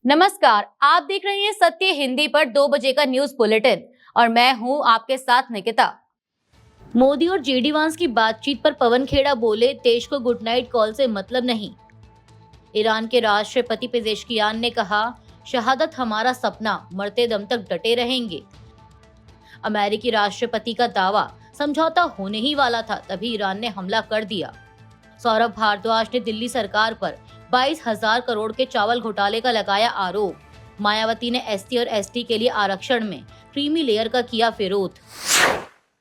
नमस्कार, आप देख रहे हैं सत्य हिंदी पर 2 बजे का न्यूज बुलेटिन और मैं हूं आपके साथ निकिता। मोदी और जेडी वांस की बातचीत पर पवन खेड़ा बोले, देश को गुड नाइट कॉल से मतलब नहीं। ईरान के राष्ट्रपति पेजेश्कियान ने कहा, शहादत हमारा सपना, मरते दम तक डटे रहेंगे। अमेरिकी राष्ट्रपति का दावा, समझौता होने ही वाला था तभी ईरान ने हमला कर दिया। सौरभ भारद्वाज ने दिल्ली सरकार पर 22,000 करोड़ के चावल घोटाले का लगाया आरोप। मायावती ने एससी और एसटी के लिए आरक्षण में क्रीमी लेयर का किया विरोध।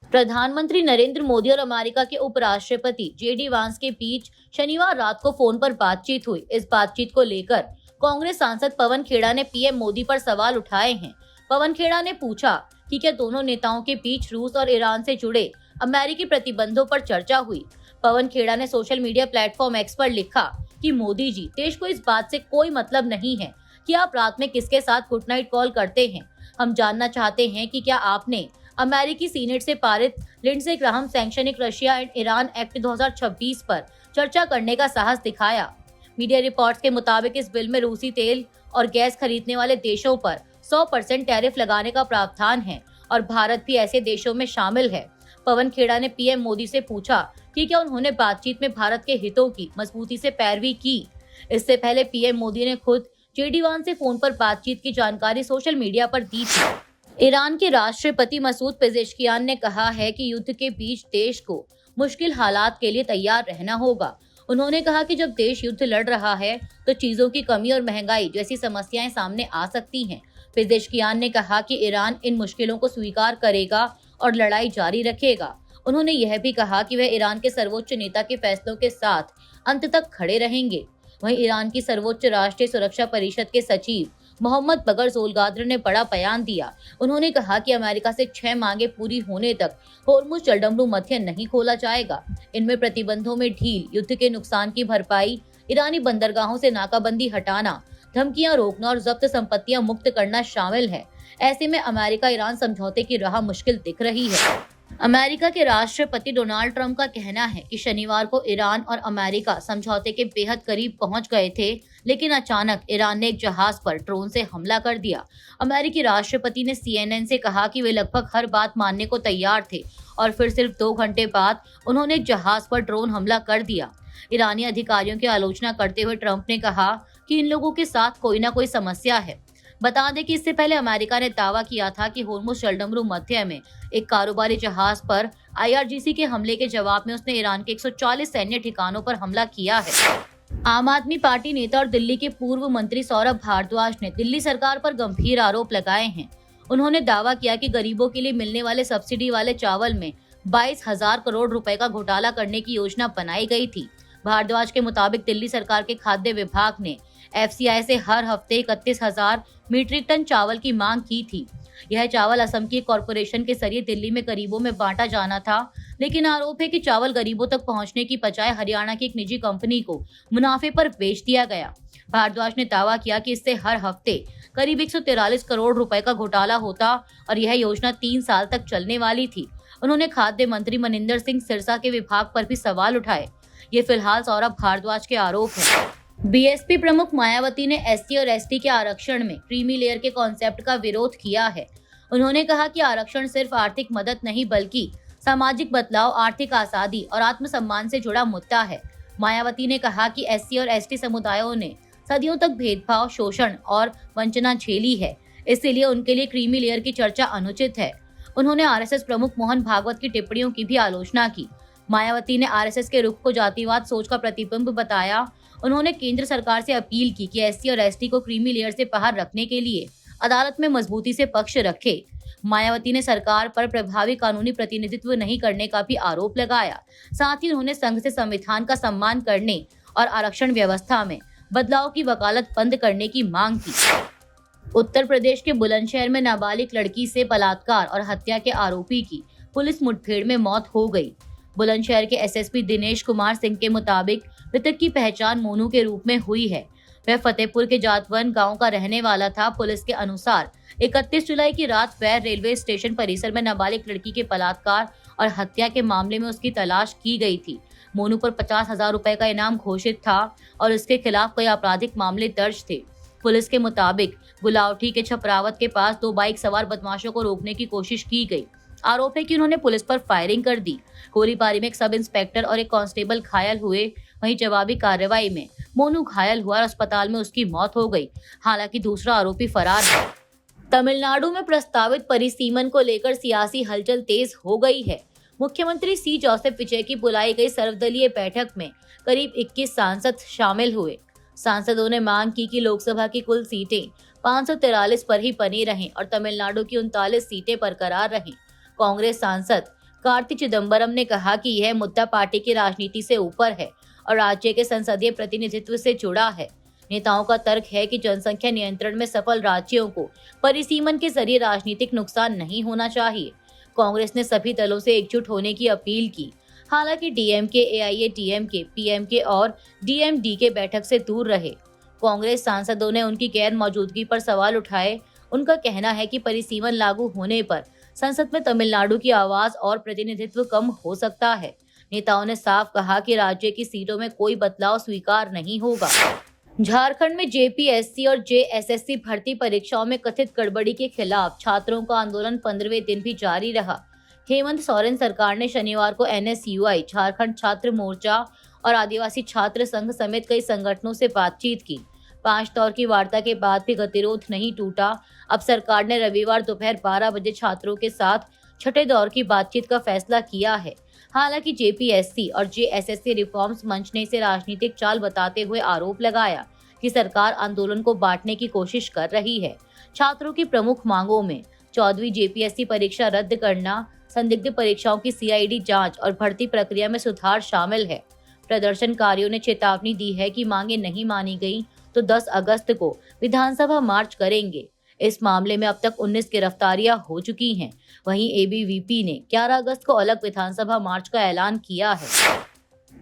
प्रधानमंत्री नरेंद्र मोदी और अमेरिका के उपराष्ट्रपति जेडी वांस के बीच शनिवार रात को फोन पर बातचीत हुई। इस बातचीत को लेकर कांग्रेस सांसद पवन खेड़ा ने पीएम मोदी पर सवाल उठाए हैं। पवन खेड़ा ने पूछा कि क्या दोनों नेताओं के बीच रूस और ईरान से जुड़े अमेरिकी प्रतिबंधों पर चर्चा हुई। पवन खेड़ा ने सोशल मीडिया प्लेटफॉर्म एक्स पर लिखा कि मोदी जी, देश को इस बात से कोई मतलब नहीं है कि आप रात में किसके साथ गुड नाइट कॉल करते हैं। हम जानना चाहते हैं कि क्या आपने अमेरिकी सीनेट से पारित Lindsey Graham sanctioning Russia and Iran act 2026 पर चर्चा करने का साहस दिखाया। मीडिया रिपोर्ट्स के मुताबिक इस बिल में रूसी तेल और गैस खरीदने वाले देशों पर 100% टैरिफ लगाने का प्रावधान है और भारत भी ऐसे देशों में शामिल है। पवन खेड़ा ने पीएम मोदी से पूछा कि क्या उन्होंने बातचीत में भारत के हितों की मजबूती से पैरवी की। इससे पहले पीएम मोदी ने खुद जेडी वांस से फोन पर बातचीत की जानकारी सोशल मीडिया पर दी थी। ईरान के राष्ट्रपति मसूद पेजेश्कियान ने कहा है कि युद्ध के बीच देश को मुश्किल हालात के लिए तैयार रहना होगा। उन्होंने कहा कि जब देश युद्ध लड़ रहा है तो चीजों की कमी और महंगाई जैसी समस्याएं सामने आ सकती हैं। पेजेश्कियान ने कहा कि ईरान इन मुश्किलों को स्वीकार करेगा और लड़ाई जारी रखेगा। उन्होंने यह भी कहा कि वह ईरान के सर्वोच्च नेता के फैसलों के साथ अंत तक खड़े रहेंगे। वहीं ईरान की सर्वोच्च राष्ट्रीय सुरक्षा परिषद के सचिव मोहम्मद बगर जोलगाद्र ने बड़ा बयान दिया। उन्होंने कहा कि अमेरिका से 6 मांगे पूरी होने तक होर्मुज जलडमरू मध्य नहीं खोला जाएगा। इनमें प्रतिबंधों में ढील, युद्ध के नुकसान की भरपाई, ईरानी बंदरगाहों से नाकाबंदी हटाना, धमकियां रोकना और जब्त संपत्तियां मुक्त करना शामिल है। ऐसे में अमेरिका ईरान समझौते की राह मुश्किल दिख रही है। अमेरिका के राष्ट्रपति डोनाल्ड ट्रंप का कहना है कि शनिवार को ईरान और अमेरिका समझौते के बेहद करीब पहुंच गए थे, लेकिन अचानक ईरान ने एक जहाज पर ड्रोन से हमला कर दिया। अमेरिकी राष्ट्रपति ने CNN से कहा कि वे लगभग हर बात मानने को तैयार थे और फिर सिर्फ 2 घंटे बाद उन्होंने एक जहाज पर ड्रोन हमला कर दिया। ईरानी अधिकारियों की आलोचना करते हुए ट्रंप ने कहा कि इन लोगों के साथ कोई ना कोई समस्या है। बता दें कि इससे पहले अमेरिका ने दावा किया था कि होर्मुज जलडमरू मध्य में एक कारोबारी जहाज पर IRGC के हमले के जवाब में उसने ईरान के 140 सैन्य ठिकानों पर हमला किया है। आम आदमी पार्टी नेता और दिल्ली के पूर्व मंत्री सौरभ भारद्वाज ने दिल्ली सरकार पर गंभीर आरोप लगाए हैं। उन्होंने दावा किया कि गरीबों के लिए मिलने वाले सब्सिडी वाले चावल में 22,000 करोड़ रुपए का घोटाला करने की योजना बनाई गई थी। भारद्वाज के मुताबिक दिल्ली सरकार के खाद्य विभाग ने FCI से हर हफ्ते 31,000 मीट्रिक टन चावल की मांग की थी। यह चावल असम की कॉरपोरेशन के जरिए दिल्ली में गरीबों में बांटा जाना था, लेकिन आरोप है कि चावल गरीबों तक पहुंचने की बजाय हरियाणा की एक निजी कंपनी को मुनाफे पर बेच दिया गया। भारद्वाज ने दावा किया कि इससे हर हफ्ते करीब 143 करोड़ रुपए का घोटाला होता और यह योजना 3 साल तक चलने वाली थी। उन्होंने खाद्य मंत्री मनिंदर सिंह सिरसा के विभाग पर भी सवाल उठाए। ये फिलहाल सौरभ भारद्वाज के आरोप है। बीएसपी प्रमुख मायावती ने एससी और एसटी के आरक्षण में क्रीमी लेयर के कॉन्सेप्ट का विरोध किया है। उन्होंने कहा कि आरक्षण सिर्फ आर्थिक मदद नहीं बल्कि सामाजिक बदलाव, आर्थिक आजादी और आत्मसम्मान से जुड़ा मुद्दा है। मायावती ने कहा कि एससी और एसटी समुदायों ने सदियों तक भेदभाव, शोषण और वंचना झेली है, इसीलिए उनके लिए क्रीमी लेयर की चर्चा अनुचित है। उन्होंने आरएसएस प्रमुख मोहन भागवत की टिप्पणियों की भी आलोचना की। मायावती ने आरएसएस के रुख को जातिवाद सोच का प्रतिबिंब बताया। उन्होंने केंद्र सरकार से अपील की कि एससी और एसटी को क्रीमी लेयर से बाहर रखने के लिए अदालत में मजबूती से पक्ष रखे। मायावती ने सरकार पर प्रभावी कानूनी प्रतिनिधित्व नहीं करने का भी आरोप लगाया। साथ ही उन्होंने संघ से संविधान का सम्मान करने और आरक्षण व्यवस्था में बदलाव की वकालत बंद करने की मांग की। उत्तर प्रदेश के बुलंदशहर में नाबालिग लड़की से बलात्कार और हत्या के आरोपी की पुलिस मुठभेड़ में मौत हो गई। बुलंदशहर के एसएसपी दिनेश कुमार सिंह के मुताबिक मृतक की पहचान मोनू के रूप में हुई है। वह फतेहपुर के जातवन गांव का रहने वाला था। पुलिस के अनुसार 31 जुलाई की रात वैर रेलवे स्टेशन परिसर में नाबालिग लड़की के बलात्कार और हत्या के मामले में उसकी तलाश की गई थी। मोनू पर 50,000 रुपए का इनाम घोषित था और उसके खिलाफ कई आपराधिक मामले दर्ज थे। पुलिस के मुताबिक गुलावटी के छपरावत के पास 2 बाइक सवार बदमाशों को रोकने की कोशिश की गई। आरोप है कि उन्होंने पुलिस पर फायरिंग कर दी। गोलीबारी में एक सब इंस्पेक्टर और एक कांस्टेबल घायल हुए। वहीं जवाबी कार्रवाई में मोनू घायल हुआ और अस्पताल में उसकी मौत हो गई। हालांकि दूसरा आरोपी फरार है। तमिलनाडु में प्रस्तावित परिसीमन को लेकर सियासी हलचल तेज हो गई है। मुख्यमंत्री सी जोसेफ विजय की बुलाई गई सर्वदलीय बैठक में करीब 21 सांसद शामिल हुए। सांसदों ने मांग की कि लोकसभा की कुल सीटें 543 पर ही बनी रहें और तमिलनाडु की 39 सीटें बरकरार रहें। कांग्रेस सांसद कार्ति चिदम्बरम ने कहा कि यह मुद्दा पार्टी की राजनीति से ऊपर है और राज्य के संसदीय प्रतिनिधित्व से जुड़ा है। नेताओं का तर्क है कि जनसंख्या नियंत्रण में सफल राज्यों को परिसीमन के जरिए राजनीतिक नुकसान नहीं होना चाहिए। कांग्रेस ने सभी दलों से एकजुट होने की अपील की। हालांकि डीएमके, एआईएडीएमके, पीएमके और डीएमडीके बैठक से दूर रहे। कांग्रेस सांसदों ने उनकी गैर मौजूदगी पर सवाल उठाए। उनका कहना है कि परिसीमन लागू होने पर संसद में तमिलनाडु की आवाज और प्रतिनिधित्व कम हो सकता है। नेताओं ने साफ कहा कि राज्य की सीटों में कोई बदलाव स्वीकार नहीं होगा। झारखंड में जेपीएससी और जेएसएससी भर्ती परीक्षाओं में कथित गड़बड़ी के खिलाफ छात्रों का आंदोलन 15वें दिन भी जारी रहा। हेमंत सोरेन सरकार ने शनिवार को एनएसयूआई, झारखंड छात्र मोर्चा और आदिवासी छात्र संघ समेत कई संगठनों से बातचीत की। 5 दौर की वार्ता के बाद भी गतिरोध नहीं टूटा। अब सरकार ने रविवार दोपहर 12 बजे छात्रों के साथ छठे दौर की बातचीत का फैसला किया है। हालांकि जेपीएससी और जेएसएससी रिफॉर्म्स मंच ने इसे राजनीतिक चाल बताते हुए आरोप लगाया कि सरकार आंदोलन को बांटने की कोशिश कर रही है। छात्रों की प्रमुख मांगों में 14वीं जेपीएससी परीक्षा रद्द करना, संदिग्ध परीक्षाओं की सीआईडी जांच और भर्ती प्रक्रिया में सुधार शामिल है। प्रदर्शनकारियों ने चेतावनी दी है कि मांगे नहीं मानी गई तो 10 अगस्त को विधानसभा मार्च करेंगे। इस मामले में अब तक 19 गिरफ्तारियां हो चुकी हैं। वहीं एबीवीपी ने 11 अगस्त को अलग विधानसभा मार्च का ऐलान किया है।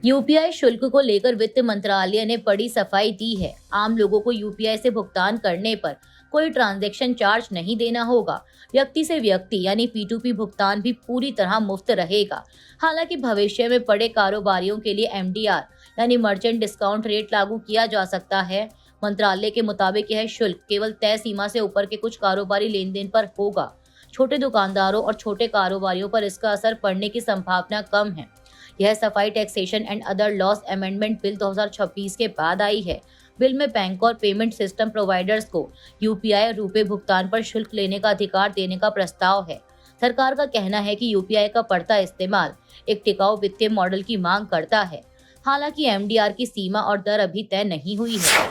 यूपीआई शुल्क को लेकर वित्त मंत्रालय ने बड़ी सफाई दी है। आम लोगों को यूपीआई से भुगतान करने पर कोई ट्रांजैक्शन चार्ज नहीं देना होगा। व्यक्ति से व्यक्ति यानी P2P भुगतान भी पूरी तरह मुफ्त रहेगा। हालांकि भविष्य में बड़े कारोबारियों के लिए MDR यानी मर्चेंट डिस्काउंट रेट लागू किया जा सकता है। मंत्रालय के मुताबिक यह शुल्क केवल तय सीमा से ऊपर के कुछ कारोबारी लेन देन पर होगा। छोटे दुकानदारों और छोटे कारोबारियों पर इसका असर पड़ने की संभावना कम है। यह सफाई taxation and other laws amendment bill 2026 के बाद आई है। बिल में बैंक और पेमेंट सिस्टम प्रोवाइडर्स को यूपीआई और रुपए भुगतान पर शुल्क लेने का अधिकार देने का प्रस्ताव है। सरकार का कहना है कि यूपीआई का बढ़ता इस्तेमाल एक टिकाऊ वित्तीय मॉडल की मांग करता है। हालांकि एमडीआर की सीमा और दर अभी तय नहीं हुई है।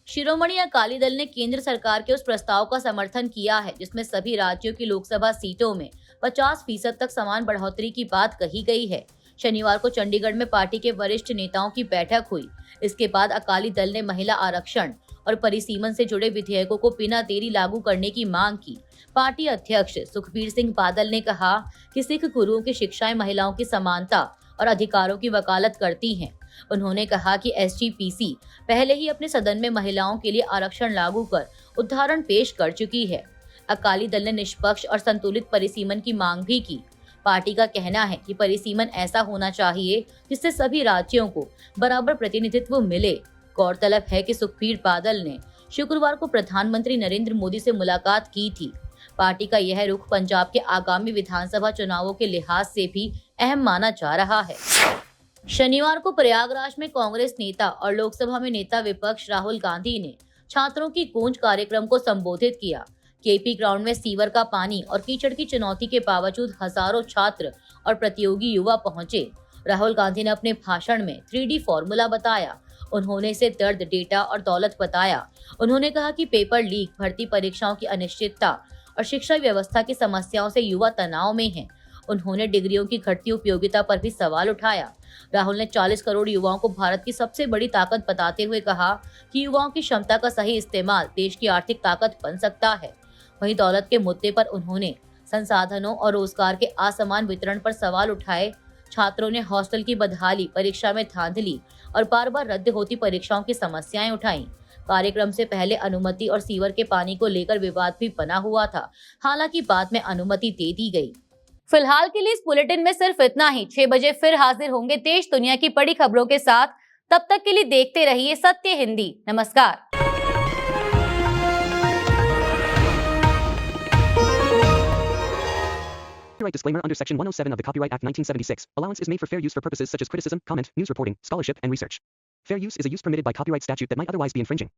शिरोमणि अकाली दल ने केंद्र सरकार के उस प्रस्ताव का समर्थन किया है जिसमें सभी राज्यों की लोकसभा सीटों में 50% तक समान बढ़ोतरी की बात कही गई है। शनिवार को चंडीगढ़ में पार्टी के वरिष्ठ नेताओं की बैठक हुई। इसके बाद अकाली दल ने महिला आरक्षण और परिसीमन से जुड़े विधेयकों को बिना देरी लागू करने की मांग की। पार्टी अध्यक्ष सुखबीर सिंह बादल ने कहा कि सिख गुरुओं की शिक्षाएं महिलाओं की समानता और अधिकारों की वकालत करती हैं। उन्होंने कहा कि एसजीपीसी पहले ही अपने सदन में महिलाओं के लिए आरक्षण लागू कर उदाहरण पेश कर चुकी है। अकाली दल ने निष्पक्ष और संतुलित परिसीमन की मांग भी की। पार्टी का कहना है कि परिसीमन ऐसा होना चाहिए जिससे सभी राज्यों को बराबर प्रतिनिधित्व मिले। गौरतलब है कि सुखबीर बादल ने शुक्रवार को प्रधानमंत्री नरेंद्र मोदी से मुलाकात की थी। पार्टी का यह रुख पंजाब के आगामी विधानसभा चुनावों के लिहाज से भी अहम माना जा रहा है। शनिवार को प्रयागराज में कांग्रेस नेता और लोकसभा में नेता विपक्ष राहुल गांधी ने छात्रों की गूंज कार्यक्रम को संबोधित किया। केपी ग्राउंड में सीवर का पानी और कीचड़ की चुनौती के बावजूद हजारों छात्र और प्रतियोगी युवा पहुंचे। राहुल गांधी ने अपने भाषण में 3D फॉर्मूला बताया। उन्होंने इसे दर्द, डेटा और दौलत बताया। उन्होंने कहा कि पेपर लीक, भर्ती परीक्षाओं की अनिश्चितता और शिक्षा व्यवस्था की समस्याओं से युवा तनाव में हैं। उन्होंने डिग्रियों की घटती उपयोगिता पर भी सवाल उठाया। राहुल ने 40 करोड़ युवाओं को भारत की सबसे बड़ी ताकत बताते हुए कहा कि युवाओं की क्षमता का सही इस्तेमाल देश की आर्थिक ताकत बन सकता है। वहीं दौलत के मुद्दे पर उन्होंने संसाधनों और रोजगार के असमान वितरण पर सवाल उठाए। छात्रों ने हॉस्टल की बदहाली, परीक्षा में धांधली और बार बार रद्द होती परीक्षाओं की समस्याएं उठाई। कार्यक्रम से पहले अनुमति और सीवर के पानी को लेकर विवाद भी बना हुआ था। हालांकि बाद में अनुमति दे दी गई। फिलहाल के लिए इस बुलेटिन में सिर्फ इतना ही। 6 बजे फिर हाजिर होंगे देश दुनिया की बड़ी खबरों के साथ। तब तक के लिए देखते रहिए सत्य हिंदी। नमस्कार। Copyright disclaimer under Section 107 of the Copyright Act 1976. Allowance is made for fair use for purposes such as criticism, comment, news reporting, scholarship, and research. Fair use is a use permitted by copyright statute that might otherwise be infringing.